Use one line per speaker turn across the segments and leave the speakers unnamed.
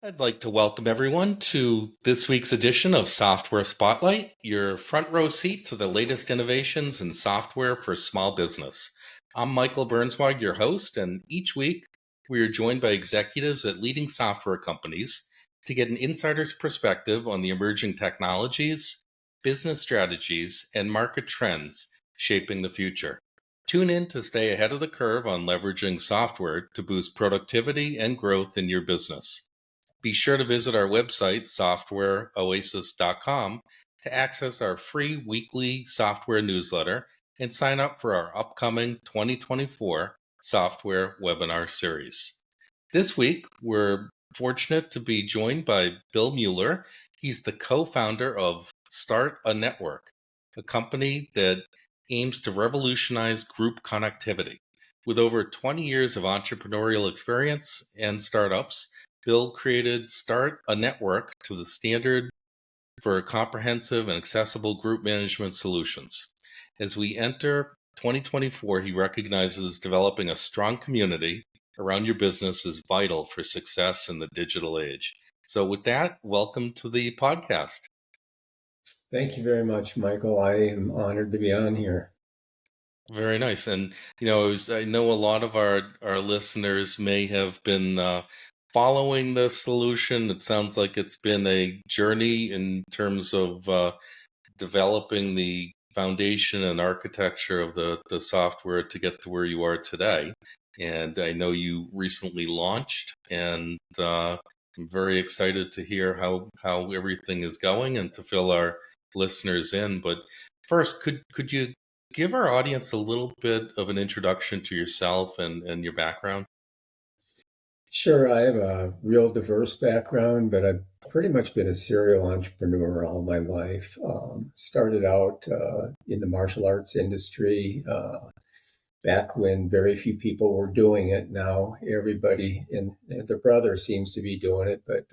I'd like to welcome everyone to this week's edition of Software Spotlight, your front row seat to the latest innovations in software for small business. I'm Michael Burnswag, your host, and each week we are joined by executives at leading software companies to get an insider's perspective on the emerging technologies, business strategies, and market trends shaping the future. Tune in to stay ahead of the curve on leveraging software to boost productivity and growth in your business. Be sure to visit our website, softwareoasis.com, to access our free weekly software newsletter and sign up for our upcoming 2024 software webinar series. This week, we're fortunate to be joined by Bill Mueller. He's the co-founder of Start a Network, a company that aims to revolutionize group connectivity. With over 20 years of entrepreneurial experience and startups, Bill created Start a Network to the standard for comprehensive and accessible group management solutions. As we enter 2024, he recognizes developing a strong community around your business is vital for success in the digital age. So with that, welcome to the podcast.
Thank you very much, Michael. I am honored to be on here.
Very nice. And, I know a lot of our listeners may have been following the solution. It sounds like it's been a journey in terms of developing the foundation and architecture of the software to get to where you are today. And I know you recently launched, and I'm very excited to hear how everything is going and to fill our listeners in. But first, could you give our audience a little bit of an introduction to yourself and your background?
Sure, I have a real diverse background, but I've pretty much been a serial entrepreneur all my life. Started out in the martial arts industry back when very few people were doing it. Now everybody and their brother seems to be doing it, but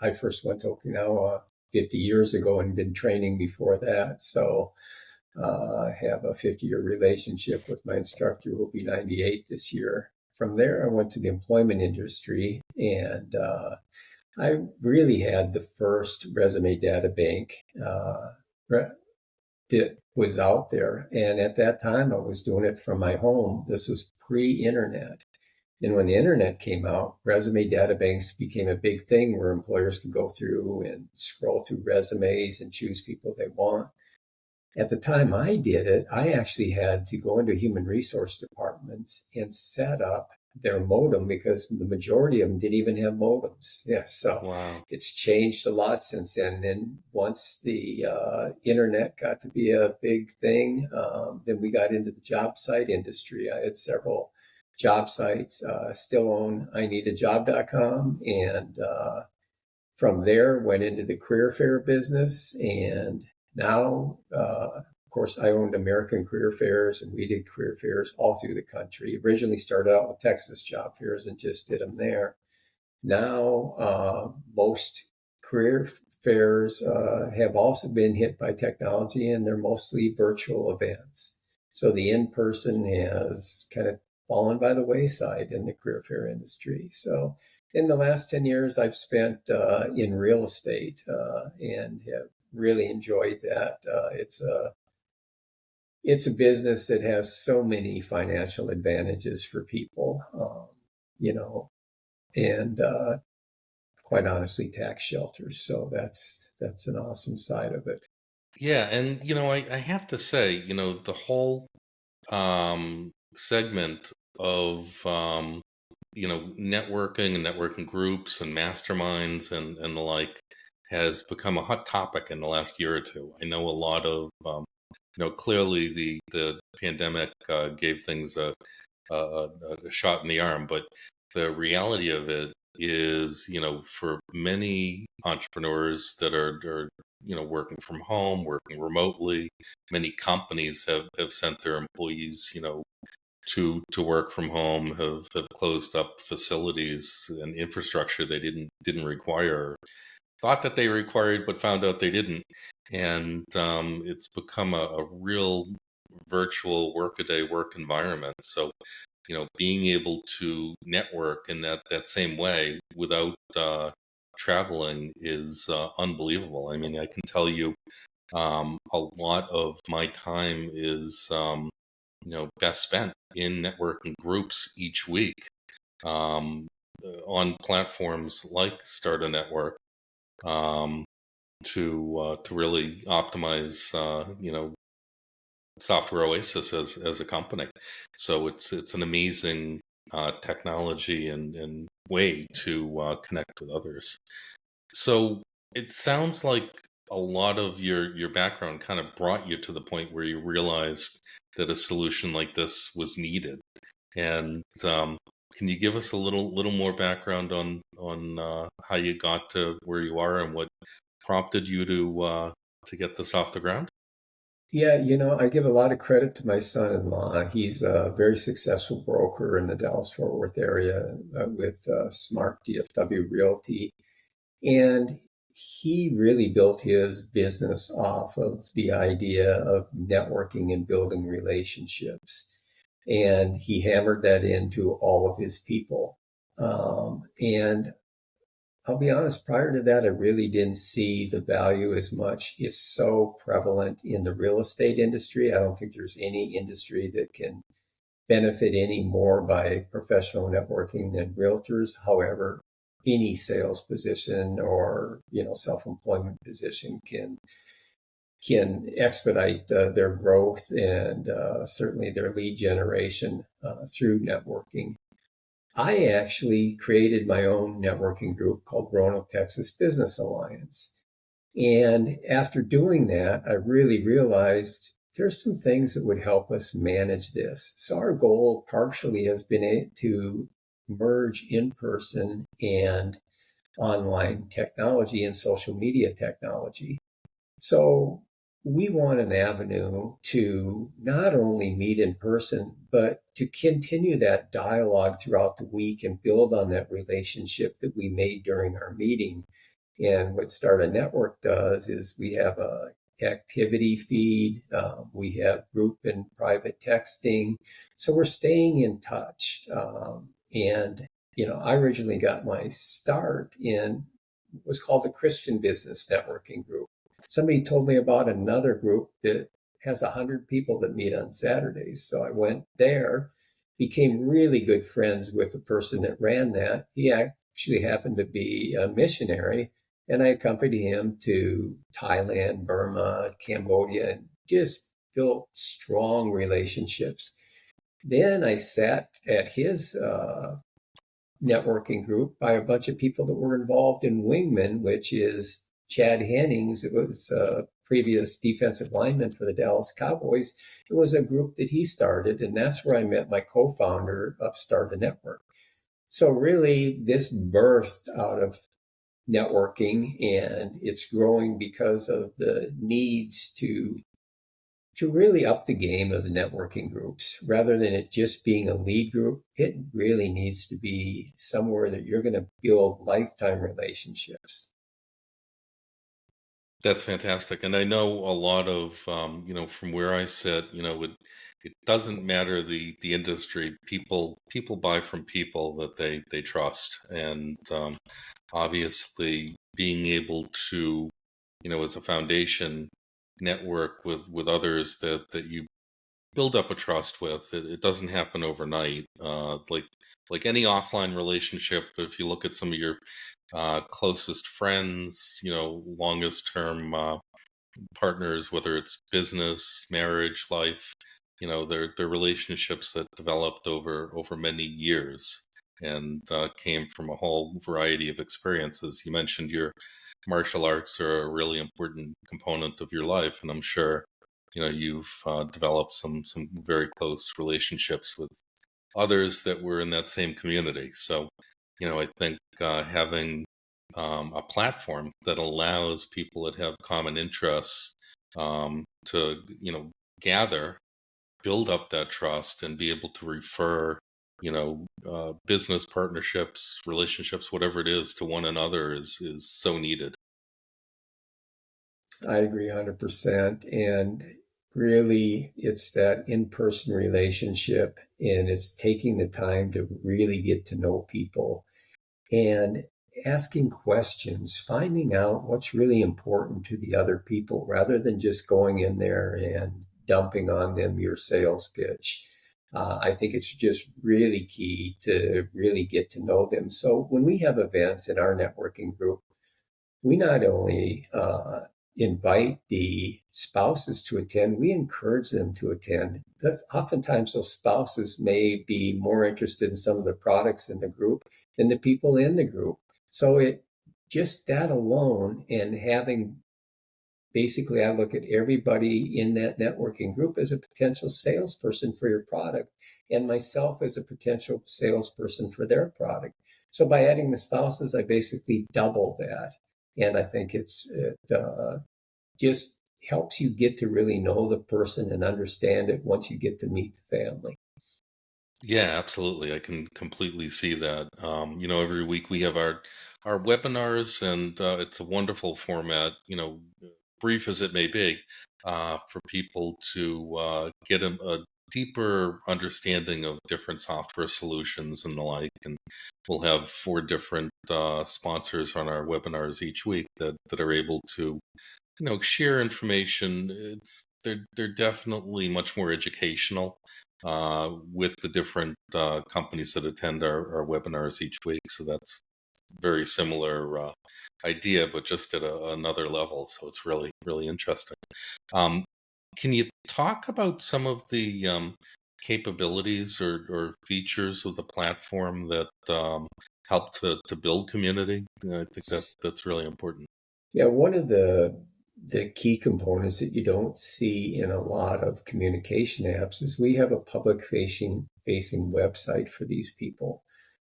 I first went to Okinawa 50 years ago and been training before that. So I have a 50-year relationship with my instructor who will be 98 this year. From there, I went to the employment industry, and I really had the first resume data bank that was out there. And at that time, I was doing it from my home. This was pre-internet. And when the internet came out, resume databanks became a big thing where employers could go through and scroll through resumes and choose people they want. At the time I did it, I actually had to go into human resource departments and set up their modem because the majority of them didn't even have modems. Yeah, so
Wow.
it's changed a lot since then. And once the internet got to be a big thing, then we got into the job site industry. I had several job sites, still own ineedajob.com, and from there went into the career fair business. And now, of course, I owned American Career Fairs, and we did career fairs all through the country. Originally started out with Texas job fairs and just did them there. Now, most career fairs have also been hit by technology, and they're mostly virtual events. So the in-person has kind of fallen by the wayside in the career fair industry. So in the last 10 years, I've spent in real estate and have really enjoyed that. It's a business that has so many financial advantages for people, and quite honestly, tax shelters. So that's an awesome side of it.
Yeah, and I have to say, the whole segment of networking and networking groups and masterminds and the like has become a hot topic in the last year or two. I know a lot of clearly the pandemic gave things a shot in the arm, but the reality of it is, for many entrepreneurs that are working from home, working remotely, many companies have sent their employees, to work from home, have closed up facilities and infrastructure they didn't require, thought that they required, but found out they didn't. And it's become a real virtual workaday work environment. So being able to network in that same way without traveling is unbelievable. I mean, I can tell you a lot of my time is best spent in networking groups each week, um, on platforms like Start a Network, um, to really optimize Software Oasis as a company. So it's an amazing technology and way to connect with others. So it sounds like a lot of your background kind of brought you to the point where you realized that a solution like this was needed. And can you give us a little more background on how you got to where you are and what prompted you to get this off the ground?
Yeah, I give a lot of credit to my son-in-law. He's a very successful broker in the Dallas-Fort Worth area with Smart DFW Realty. And he really built his business off of the idea of networking and building relationships. And he hammered that into all of his people. And I'll be honest, prior to that, I really didn't see the value as much. It's so prevalent in the real estate industry. I don't think there's any industry that can benefit any more by professional networking than realtors. However, any sales position or self-employment position can expedite their growth and certainly their lead generation through networking. I actually created my own networking group called Roanoke, Texas Business Alliance. And after doing that, I really realized there's some things that would help us manage this. So our goal partially has been to merge in-person and online technology and social media technology. So we want an avenue to not only meet in person, but to continue that dialogue throughout the week and build on that relationship that we made during our meeting. And what Start a Network does is we have a activity feed, we have group and private texting. So we're staying in touch. I originally got my start in what was called the Christian Business Networking Group. Somebody told me about another group that has 100 people that meet on Saturdays. So I went there, became really good friends with the person that ran that. He actually happened to be a missionary, and I accompanied him to Thailand, Burma, Cambodia, and just built strong relationships. Then I sat at his networking group by a bunch of people that were involved in Wingman, which is Chad Hennings. It was a previous defensive lineman for the Dallas Cowboys. It was a group that he started, and that's where I met my co-founder of Start a Network. So really, this birthed out of networking, and it's growing because of the needs to really up the game of the networking groups. Rather than it just being a lead group, it really needs to be somewhere that you're going to build lifetime relationships.
That's fantastic. And I know a lot of, from where I sit, it doesn't matter the industry. People buy from people that they trust. And obviously being able to, as a foundation, network with others that you build up a trust with. It doesn't happen overnight. Like any offline relationship, if you look at some of your closest friends, longest term partners, whether it's business, marriage, life, they're relationships that developed over many years and came from a whole variety of experiences. You mentioned your martial arts are a really important component of your life, and I'm sure you've developed some very close relationships with others that were in that same community. So, I think having a platform that allows people that have common interests to, gather, build up that trust, and be able to refer, business partnerships, relationships, whatever it is, to one another is so needed.
I agree 100%. And Really, it's that in-person relationship, and it's taking the time to really get to know people and asking questions, finding out what's really important to the other people rather than just going in there and dumping on them your sales pitch. I think it's just really key to really get to know them. So when we have events in our networking group, we not only invite the spouses to attend, we encourage them to attend. Oftentimes, those spouses may be more interested in some of the products in the group than the people in the group. So it just that alone, and having basically, I look at everybody in that networking group as a potential salesperson for your product, and myself as a potential salesperson for their product. So by adding the spouses, I basically double that. And I think it just helps you get to really know the person and understand it once you get to meet the family.
Yeah, absolutely. I can completely see that. Every week we have our webinars, and it's a wonderful format. Brief as it may be, for people to get a deeper understanding of different software solutions and the like. And we'll have 4 different sponsors on our webinars each week that are able to share information. They're definitely much more educational with the different companies that attend our webinars each week. So that's very similar idea, but just at another level. So it's really, really interesting. Um, can you talk about some of the capabilities or features of the platform that help to build community? I think that's really important.
Yeah, one of the key components that you don't see in a lot of communication apps is we have a public facing website for these people.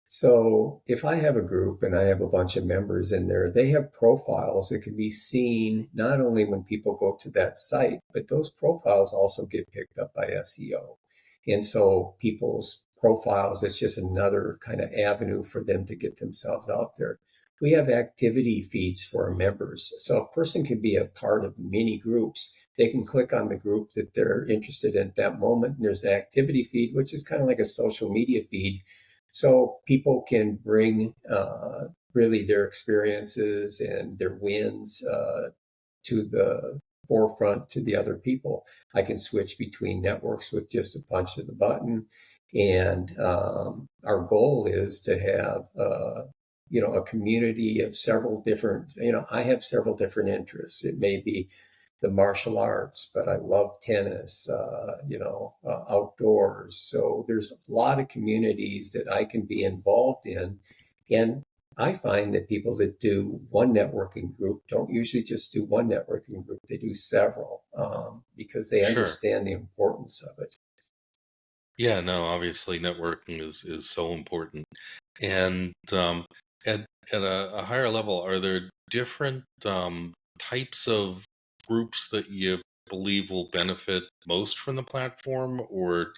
So if I have a group and I have a bunch of members in there, they have profiles that can be seen not only when people go to that site, but those profiles also get picked up by SEO. And so people's profiles, it's just another kind of avenue for them to get themselves out there. We have activity feeds for our members. So a person can be a part of many groups. They can click on the group that they're interested in at that moment. And there's an activity feed, which is kind of like a social media feed. So people can bring really their experiences and their wins to the forefront to the other people. I can switch between networks with just a punch of the button. And our goal is to have a community of several different, I have several different interests. It may be the martial arts, but I love tennis, outdoors. So there's a lot of communities that I can be involved in. And I find that people that do one networking group don't usually just do one networking group. They do several because they
Sure.
understand the importance of it.
Yeah, no, obviously networking is so important. And at a higher level, are there different types of groups that you believe will benefit most from the platform, or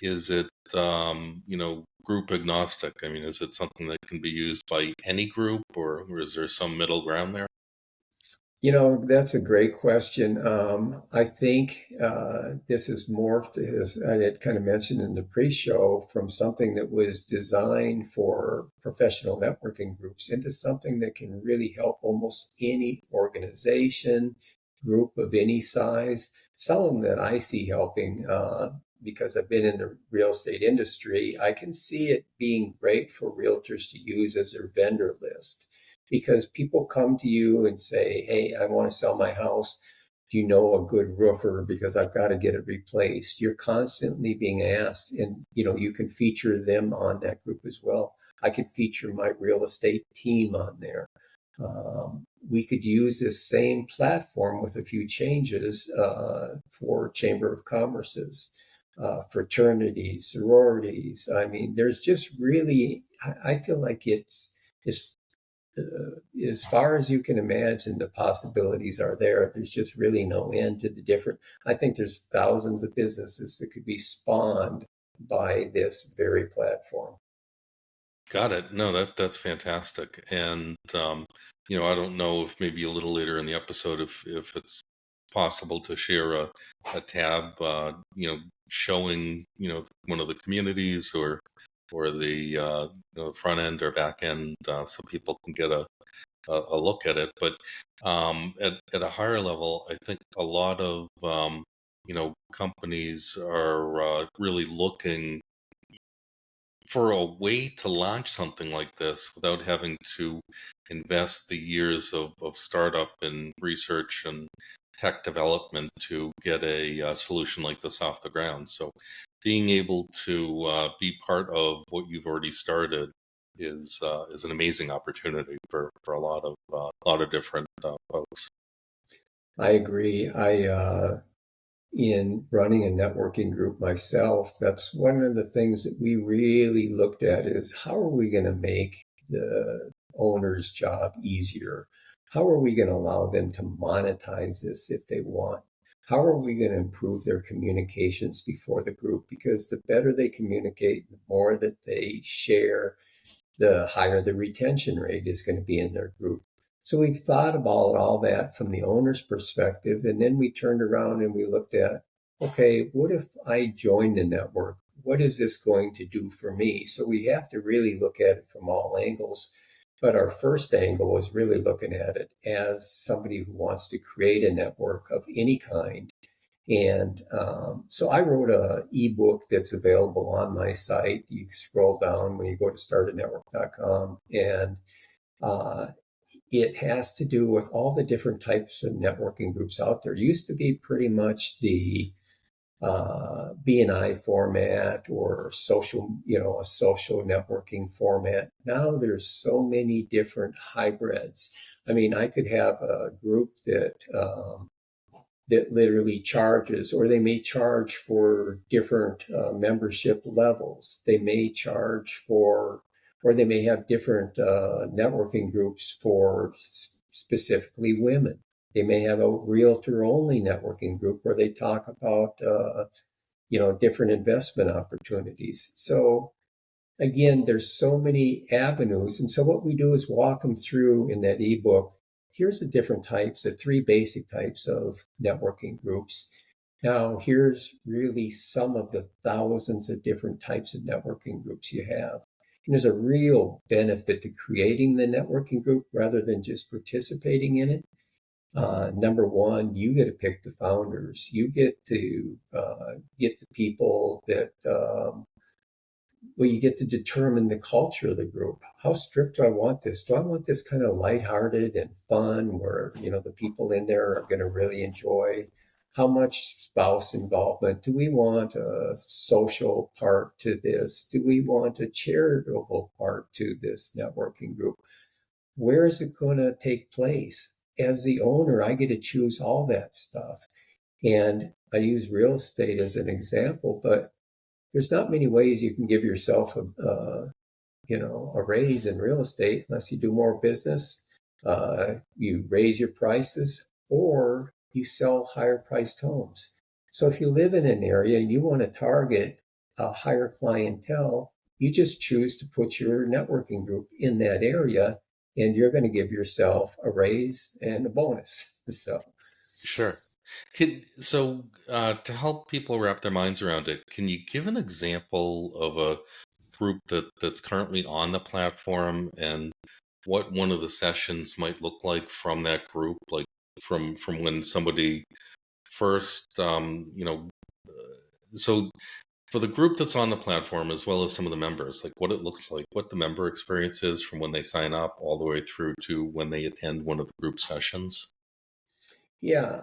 is it group agnostic? I mean, is it something that can be used by any group, or is there some middle ground there?
That's a great question. I think this has morphed, as I had kind of mentioned in the pre-show, from something that was designed for professional networking groups into something that can really help almost any organization, group of any size. Some of them that I see helping, because I've been in the real estate industry, I can see it being great for realtors to use as their vendor list because people come to you and say, hey, I want to sell my house. Do you know a good roofer? Because I've got to get it replaced. You're constantly being asked, and you can feature them on that group as well. I could feature my real estate team on there. We could use this same platform with a few changes for Chamber of Commerce's, fraternities, sororities. I mean, there's just really, I feel like it's as far as you can imagine, the possibilities are there. There's just really no end to the different. I think there's thousands of businesses that could be spawned by this very platform.
Got it. No, that's fantastic. And I don't know if maybe a little later in the episode if it's possible to share a tab, showing, one of the communities or the front end or back end, so people can get a look at it. But at a higher level, I think a lot of companies are really looking for a way to launch something like this without having to invest the years of startup and research and tech development to get a solution like this off the ground. So being able to be part of what you've already started is an amazing opportunity for a lot of different folks.
I agree. In running a networking group myself, that's one of the things that we really looked at is how are we going to make the owner's job easier? How are we going to allow them to monetize this if they want? How are we going to improve their communications before the group? Because the better they communicate, the more that they share, the higher the retention rate is going to be in their group. So we've thought about all that from the owner's perspective. And then we turned around and we looked at, okay, what if I join the network? What is this going to do for me? So we have to really look at it from all angles. But our first angle was really looking at it as somebody who wants to create a network of any kind. And so I wrote an ebook that's available on my site. You scroll down when you go to startanetwork.com, and it has to do with all the different types of networking groups out there. It used to be pretty much the BNI format or social, a social networking format. Now there's so many different hybrids. I mean, I could have a group that literally charges, or they may charge for different membership levels. They may charge for, or they may have different networking groups for specifically women. They may have a realtor-only networking group where they talk about, different investment opportunities. So again, there's so many avenues. And so what we do is walk them through in that ebook. Here's the different types, the three basic types of networking groups. Now, here's really some of the thousands of different types of networking groups you have. And there's a real benefit to creating the networking group rather than just participating in it. Number one, you get to pick the founders. You get to get the people that, you get to determine the culture of the group. How strict do I want this? Do I want this kind of lighthearted and fun where, the people in there are going to really enjoy? How much spouse involvement? Do we want a social part to this? Do we want a charitable part to this networking group? Where is it going to take place? As the owner, I get to choose all that stuff. And I use real estate as an example, but there's not many ways you can give yourself a raise in real estate unless you do more business, you raise your prices, or you sell higher priced homes. So if you live in an area and you want to target a higher clientele, you just choose to put your networking group in that area, and you're going to give yourself a raise and a bonus. So,
Sure. To help people wrap their minds around it, can you give an example of a group that's currently on the platform and what one of the sessions might look like from that group, like from when somebody first, so for the group that's on the platform as well as some of the members, like what it looks like, what the member experience is from when they sign up all the way through to when they attend one of the group sessions?
yeah,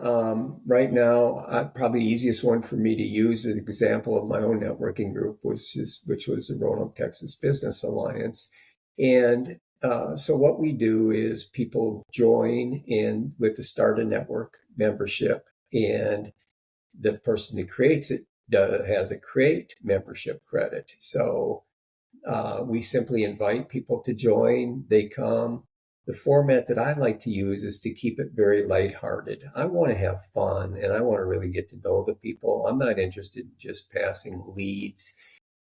right now, probably the easiest one for me to use as an example of my own networking group which was the Roanoke, Texas Business Alliance. And so what we do is people join in with the Start a Network membership, and the person that creates it has a create membership credit. So we simply invite people to join. They come. The format that I like to use is to keep it very lighthearted. I want to have fun and I want to really get to know the people. I'm not interested in just passing leads.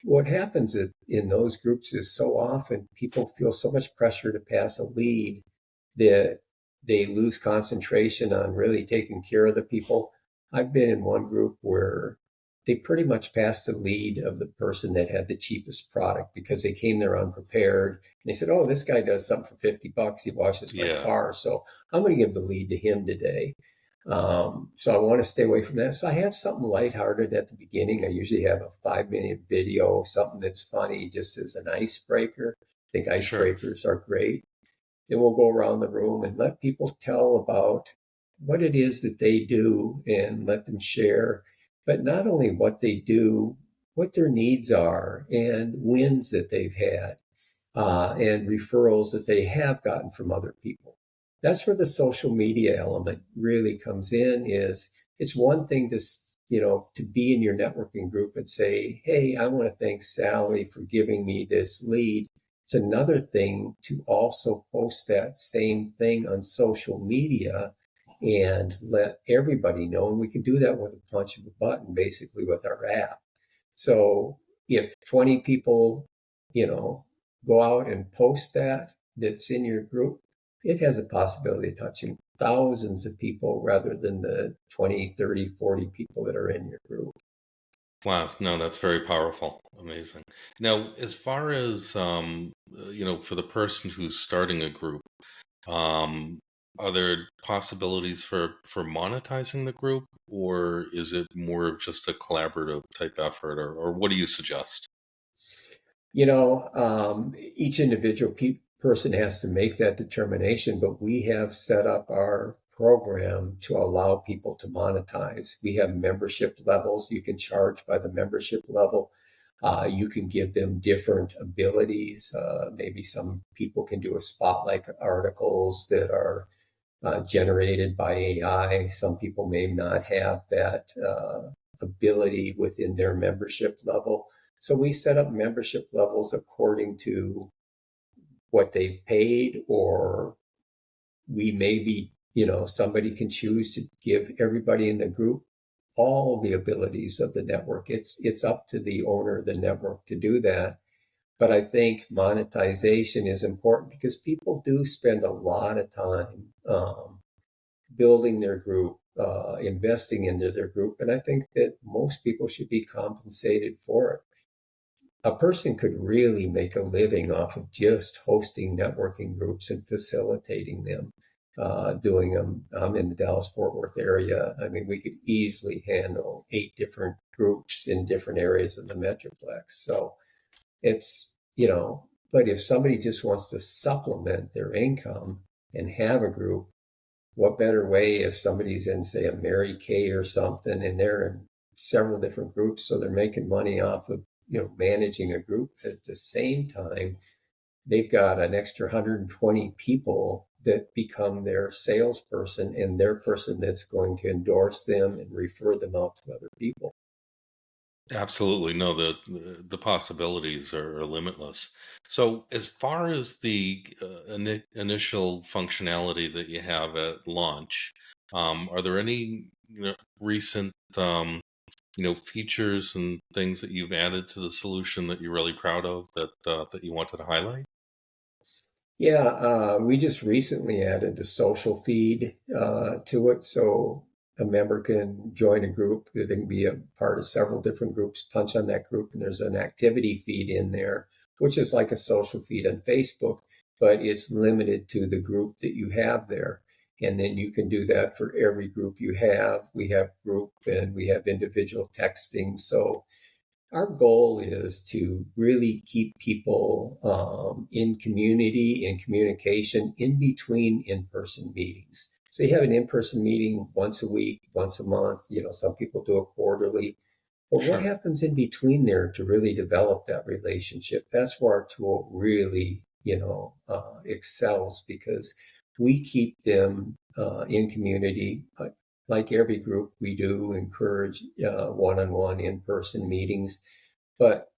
What happens in those groups is so often people feel so much pressure to pass a lead that they lose concentration on really taking care of the people. I've been in one group where they pretty much passed the lead of the person that had the cheapest product because they came there unprepared. And they said, oh, this guy does something for $50. He washes my
Yeah.
car. So I'm going to give the lead to him today. So I want to stay away from that. So I have something lighthearted at the beginning. I usually have a 5-minute video, something that's funny, just as an icebreaker. I think
Sure.
icebreakers are great. Then we'll go around the room and let people tell about what it is that they do and let them share. But not only what they do, what their needs are and wins that they've had, and referrals that they have gotten from other people. That's where the social media element really comes in. Is it's one thing to to be in your networking group and say, hey, I want to thank Sally for giving me this lead. It's another thing to also post that same thing on social media and let everybody know. And we can do that with a punch of a button, basically with our app. So if 20 people, go out and post that's in your group, it has a possibility of touching thousands of people rather than the 20, 30, 40 people that are in your group.
Wow, no, that's very powerful. Amazing. Now, as far as for the person who's starting a group, um, are there possibilities for monetizing the group, or is it more of just a collaborative type effort, or what do you suggest?
Each individual person has to make that determination, but we have set up our program to allow people to monetize. We have membership levels. You can charge by the membership level. You can give them different abilities. Maybe some people can do a spotlight articles that are generated by AI. Some people may not have that ability within their membership level. So we set up membership levels according to what they've paid, or we maybe, somebody can choose to give everybody in the group all the abilities of the network. It's up to the owner of the network to do that. But I think monetization is important because people do spend a lot of time building their group, investing into their group. And I think that most people should be compensated for it. A person could really make a living off of just hosting networking groups and facilitating them, doing them. I'm in the Dallas-Fort Worth area. I mean, we could easily handle 8 different groups in different areas of the Metroplex. So it's, but if somebody just wants to supplement their income and have a group, what better way if somebody's in, say, a Mary Kay or something, and they're in several different groups, so they're making money off of, managing a group. At the same time, they've got an extra 120 people that become their salesperson and their person that's going to endorse them and refer them out to other people.
Absolutely. No, the possibilities are limitless. So, as far as the initial functionality that you have at launch, are there any recent features and things that you've added to the solution that you're really proud of that you wanted to highlight?
Yeah, we just recently added the social feed to it. So a member can join a group. They can be a part of several different groups, punch on that group, and there's an activity feed in there, which is like a social feed on Facebook, but it's limited to the group that you have there. And then you can do that for every group you have. We have group and we have individual texting. So our goal is to really keep people in community, in communication, in between in-person meetings. So you have an in-person meeting once a week, once a month. Some people do it quarterly. But what
Sure.
happens in between there to really develop that relationship? That's where our tool really, excels, because we keep them in community. Like every group, we do encourage one-on-one in-person meetings. But,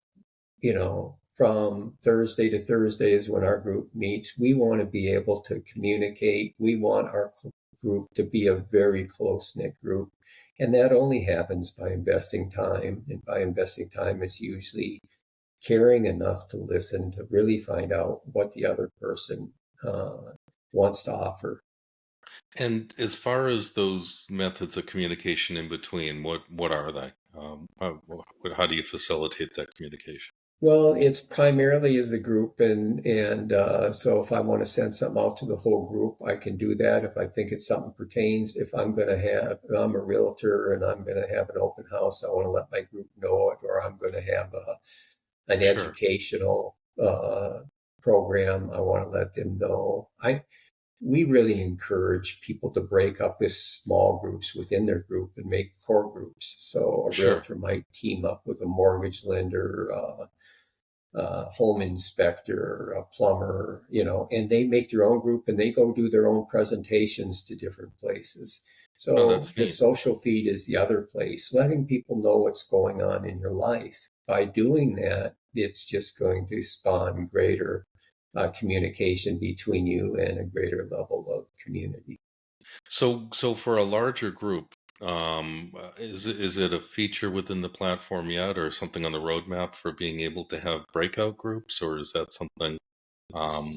from Thursday to Thursday is when our group meets. We want to be able to communicate. We want our group to be a very close-knit group. And that only happens by investing time. And by investing time, it's usually caring enough to listen, to really find out what the other person wants to offer.
And as far as those methods of communication in between, what are they? How do you facilitate that communication?
Well, it's primarily as a group, and so if I want to send something out to the whole group, I can do that. If I think it's something pertains, if I'm a realtor and I'm going to have an open house, I want to let my group know it, or I'm going to have an
Sure.
educational program, I want to let them know. We really encourage people to break up as small groups within their group and make core groups. So a
Sure.
realtor might team up with a mortgage lender, home inspector, a plumber, and they make their own group and they go do their own presentations to different places.
Oh,
So
that's
the
neat.
social feed is the other place, letting people know what's going on in your life. By doing that, it's just going to spawn greater communication between you and a greater level of community.
So for a larger group, is it a feature within the platform yet, or something on the roadmap for being able to have breakout groups, or is that something um,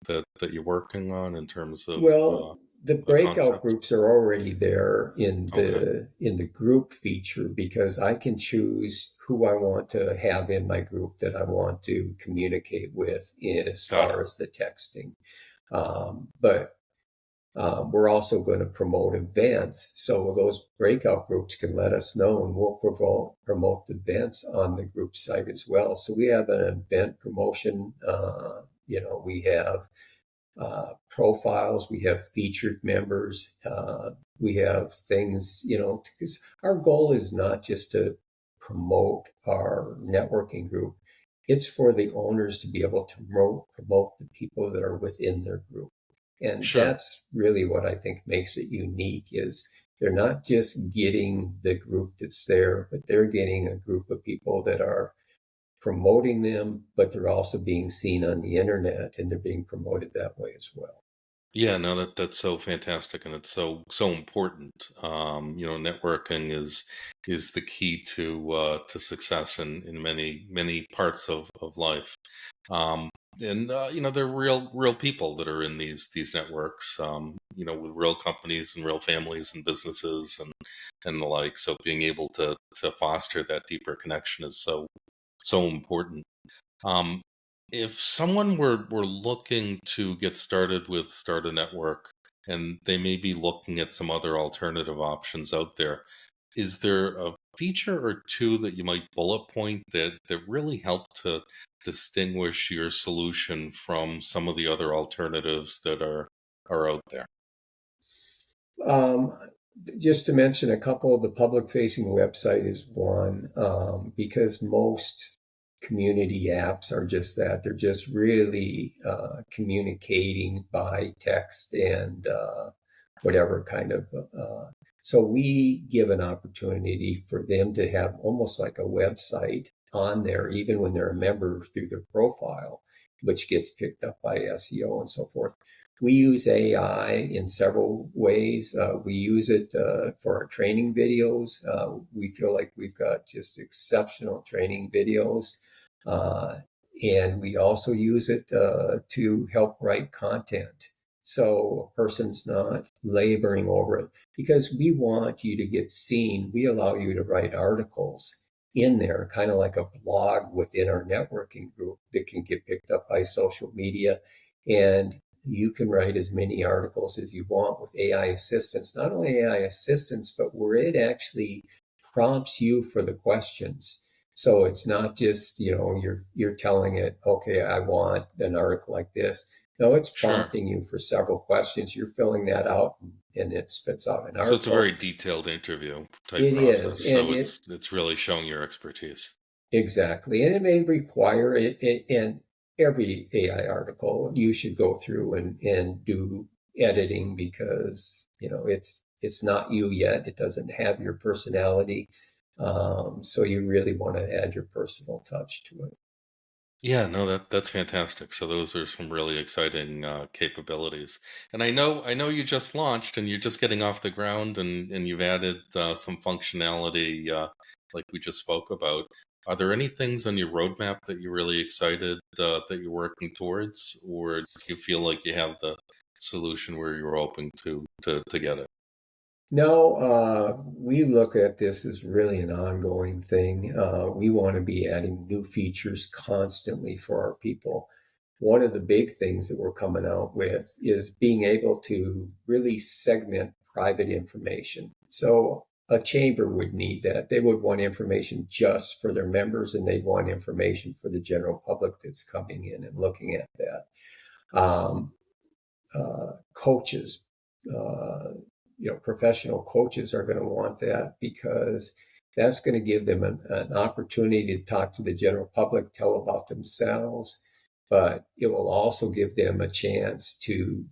that you're working on in terms of
Well, the
a
breakout
concept?
groups are already there in
Okay,
the group feature because I can choose who I want to have in my group that I want to communicate with as
got it.
far as the texting. But we're also going to promote events. So those breakout groups can let us know and we'll promote events on the group site as well. So we have an event promotion. We have profiles, we have featured members, we have things, because our goal is not just to promote our networking group. It's for the owners to be able to promote the people that are within their group. And
Sure.
that's really what I think makes it unique is they're not just getting the group that's there, but they're getting a group of people that are promoting them, but they're also being seen on the internet and they're being promoted that way as well.
Yeah, no, that's so fantastic, and it's so important. Networking is the key to success in many parts of life. Um, and they're real people that are in these networks. With real companies and real families and businesses and the like. So being able to foster that deeper connection is so important. Um, if someone were looking to get started with Start a Network and they may be looking at some other alternative options out there, is there a feature or two that you might bullet point that really help to distinguish your solution from some of the other alternatives that are out there?
Um, just to mention a couple, the public facing website is one, because most community apps are just that. They're just really communicating by text and whatever kind of. So we give an opportunity for them to have almost like a website on there, even when they're a member through their profile, which gets picked up by SEO and so forth. We use AI in several ways. We use it for our training videos. We feel like we've got just exceptional training videos. Uh, and we also use it to help write content. So a person's not laboring over it because we want you to get seen. We allow you to write articles in there, kind of like a blog within our networking group that can get picked up by social media. And you can write as many articles as you want with AI assistance, not only AI assistance, but where it actually prompts you for the questions. So it's not just, you're telling it, okay, I want an article like this. No, it's
Sure.
prompting you for several questions. You're filling that out and it spits out an
So it's a
article.
very detailed interview type
It
process.
is, and
So
it
it's really showing your expertise.
exactly, and it may require it, and every AI article you should go through and do editing because it's not you yet. It doesn't have your personality, so you really want to add your personal touch to it.
Yeah, no, that's fantastic. So those are some really exciting capabilities. And I know you just launched and you're just getting off the ground and you've added some functionality like we just spoke about. Are there any things on your roadmap that you're really excited that you're working towards, or do you feel like you have solution where you're hoping to get it?
No, we look at this as really an ongoing thing. We want to be adding new features constantly for our people. One of the big things that we're coming out with is being able to really segment private information. So a chamber would need that. They would want information just for their members, and they'd want information for the general public that's coming in and looking at that. Coaches, professional coaches are going to want that because that's going to give them an opportunity to talk to the general public, tell about themselves, but it will also give them a chance to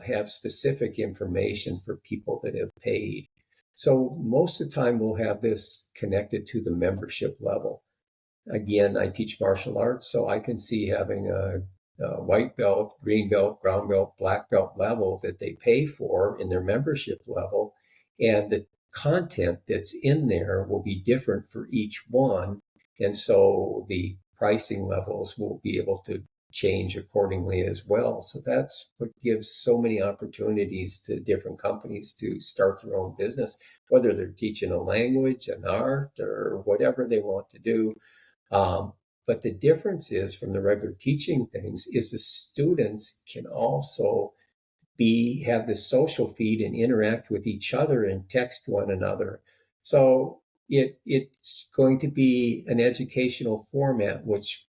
have specific information for people that have paid. So most of the time we'll have this connected to the membership level. Again, I teach martial arts, so I can see having a white belt, green belt, brown belt, black belt level that they pay for in their membership level. And the content that's in there will be different for each one. And so the pricing levels will be able to change accordingly as well. So that's what gives so many opportunities to different companies to start their own business, whether they're teaching a language, an art, or whatever they want to do. But the difference is from the regular teaching things is the students can also have the social feed and interact with each other and text one another. So it's going to be an educational format, which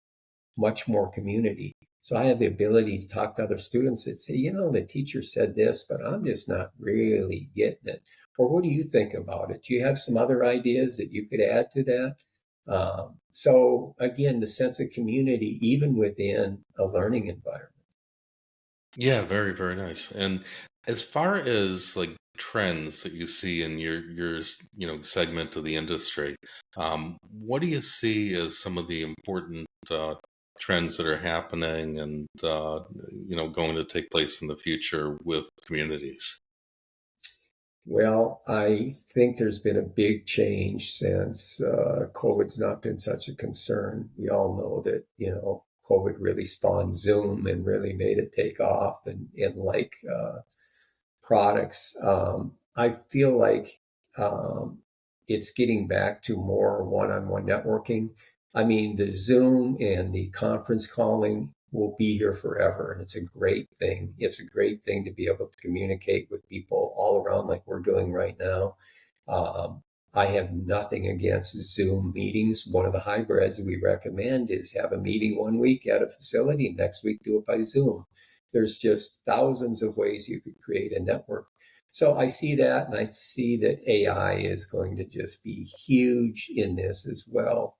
much more community. So I have the ability to talk to other students that say, the teacher said this, but I'm just not really getting it. Or what do you think about it? Do you have some other ideas that you could add to that? So again, the sense of community, even within a learning environment.
Yeah, very, very nice. And as far as like trends that you see in your segment of the industry, what do you see as some of the important trends that are happening and going to take place in the future with communities?
Well, I think there's been a big change since COVID's not been such a concern. We all know that, COVID really spawned Zoom and really made it take off and like products. I feel like it's getting back to more one-on-one networking. I mean, the Zoom and the conference calling will be here forever, and it's a great thing. It's a great thing to be able to communicate with people all around like we're doing right now. I have nothing against Zoom meetings. One of the hybrids we recommend is have a meeting one week at a facility, next week do it by Zoom. There's just thousands of ways you could create a network. So I see that, and I see that AI is going to just be huge in this as well.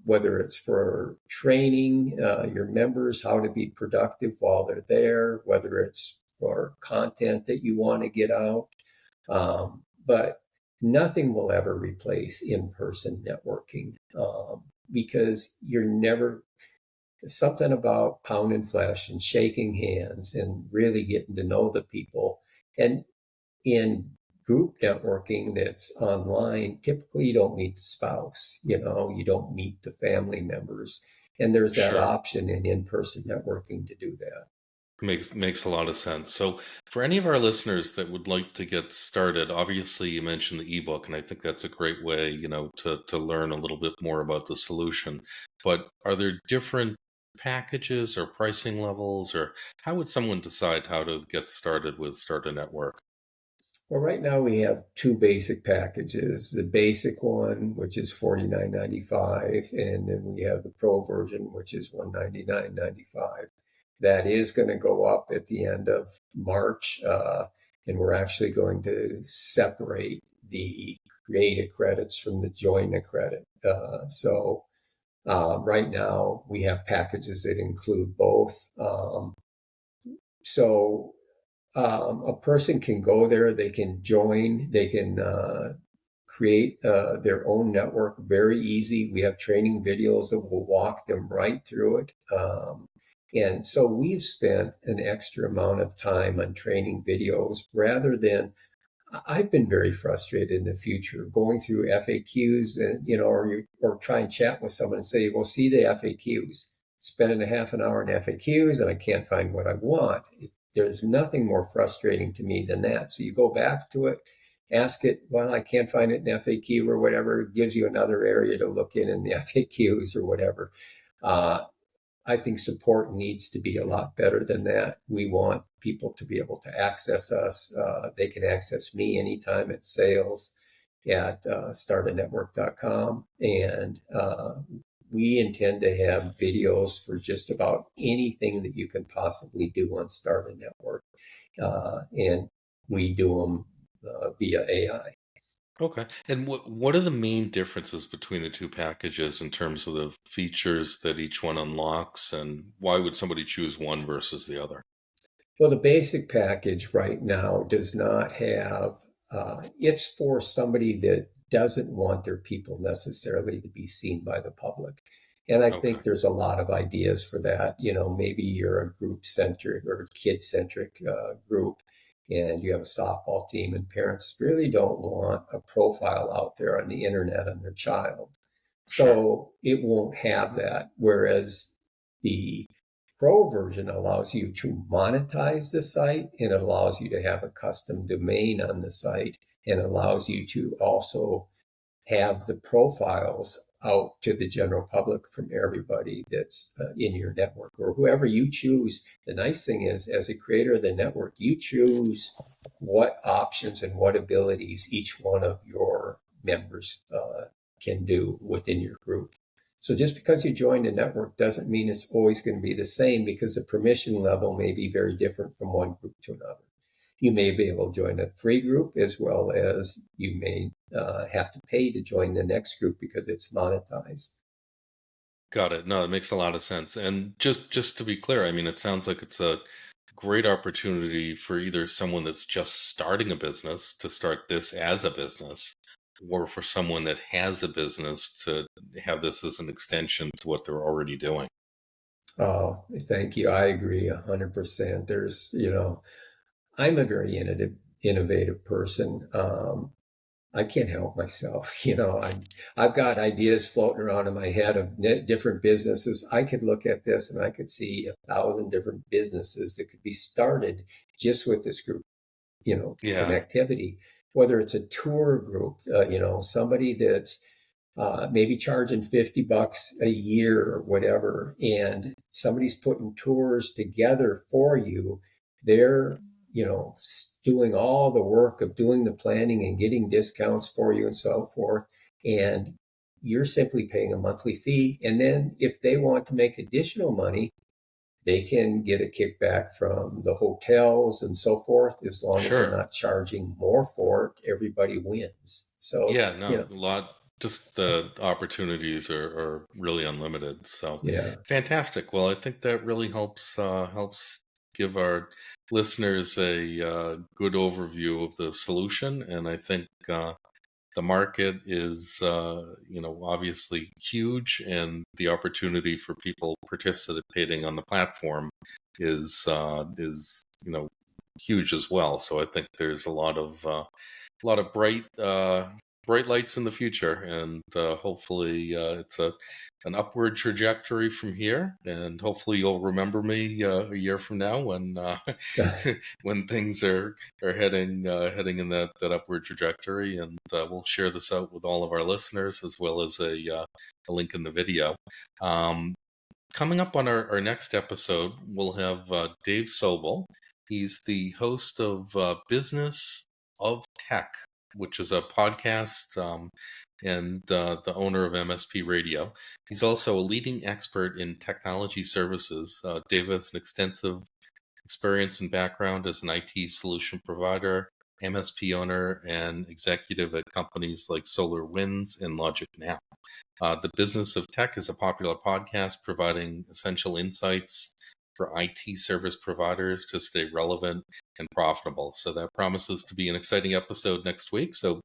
Whether it's for training your members how to be productive while they're there, whether it's for content that you want to get out. But nothing will ever replace in-person networking because you're never, something about pounding flesh and shaking hands and really getting to know the people. And in group networking that's online, typically you don't meet the spouse, you don't meet the family members. And there's that
Sure.
option in in-person networking to do that.
Makes a lot of sense. So, for any of our listeners that would like to get started, obviously you mentioned the ebook, and I think that's a great way, to learn a little bit more about the solution. But are there different packages or pricing levels, or how would someone decide how to get started with Start a Network?
Well, right now we have two basic packages. The basic one, which is $49.95, and then we have the pro version, which is $199.95. That is going to go up at the end of March, and we're actually going to separate the create credits from the join credit. So right now we have packages that include both. A person can go there, they can join, they can create their own network very easy. We have training videos that will walk them right through it. And so we've spent an extra amount of time on training videos rather than, I've been very frustrated in the future going through FAQs and, or try and chat with someone and say, well, see the FAQs, spending a half an hour in FAQs and I can't find what I want. there's nothing more frustrating to me than that. So you go back to it, ask it, well, I can't find it in FAQ or whatever. It gives you another area to look in the FAQs or whatever. I think support needs to be a lot better than that. We want people to be able to access us. They can access me anytime at sales@startanetwork.com. And we intend to have videos for just about anything that you can possibly do on Start a Network. And we do them via AI.
Okay. And what are the main differences between the two packages in terms of the features that each one unlocks, and why would somebody choose one versus the other?
Well, the basic package right now does not have, it's for somebody that doesn't want their people necessarily to be seen by the public. And I think there's a lot of ideas for that. Maybe you're a group-centric or kid-centric group, and you have a softball team, and parents really don't want a profile out there on the internet on their child. So it won't have that. Whereas the Pro version allows you to monetize the site, and it allows you to have a custom domain on the site, and allows you to also have the profiles out to the general public from everybody that's in your network or whoever you choose. The nice thing is, as a creator of the network, you choose what options and what abilities each one of your members can do within your group. So just because you join a network doesn't mean it's always going to be the same, because the permission level may be very different from one group to another. You may be able to join a free group, as well as you may have to pay to join the next group because it's monetized.
Got it. No, it makes a lot of sense. And just to be clear, I mean, it sounds like it's a great opportunity for either someone that's just starting a business to start this as a business, or for someone that has a business to have this as an extension to what they're already doing.
Oh, thank you. I agree 100%. I'm a very innovative person. I can't help myself. I've got ideas floating around in my head of different businesses. I could look at this and I could see 1,000 different businesses that could be started just with this group, connectivity. Whether it's a tour group, somebody that's maybe charging $50 a year or whatever, and somebody's putting tours together for you. They're doing all the work of doing the planning and getting discounts for you and so forth. And you're simply paying a monthly fee. And then if they want to make additional money, they can get a kickback from the hotels and so forth. As long as they're not charging more for it, everybody wins. So,
a lot. Just the opportunities are really unlimited. So, fantastic. Well, I think that really helps give our listeners a good overview of the solution. And I think the market is, obviously huge, and the opportunity for people participating on the platform is huge as well. So I think there's a lot of bright lights in the future, and hopefully it's an upward trajectory from here. And hopefully you'll remember me a year from now when when things are heading in that upward trajectory. And we'll share this out with all of our listeners, as well as a link in the video. Coming up on our next episode, we'll have Dave Sobel. He's the host of Business of Tech, which is a podcast, and the owner of MSP Radio. He's also a leading expert in technology services. Dave has an extensive experience and background as an IT solution provider, MSP owner, and executive at companies like SolarWinds and Logic Now. The Business of Tech is a popular podcast providing essential insights for IT service providers to stay relevant and profitable. So that promises to be an exciting episode next week. So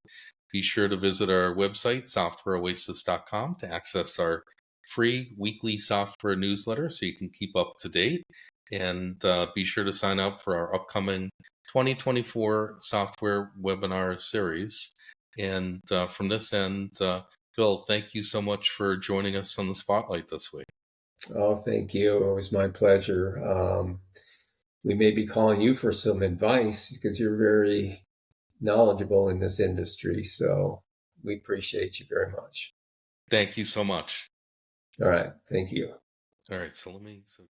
be sure to visit our website, softwareoasis.com, to access our free weekly software newsletter so you can keep up to date. And be sure to sign up for our upcoming 2024 software webinar series. And from this end, Phil, thank you so much for joining us on the Spotlight this week.
Oh, thank you. It was my pleasure. we may be calling you for some advice because you're very knowledgeable in this industry. So we appreciate you very much.
Thank you so much.
All right. Thank you.
All right, so let me.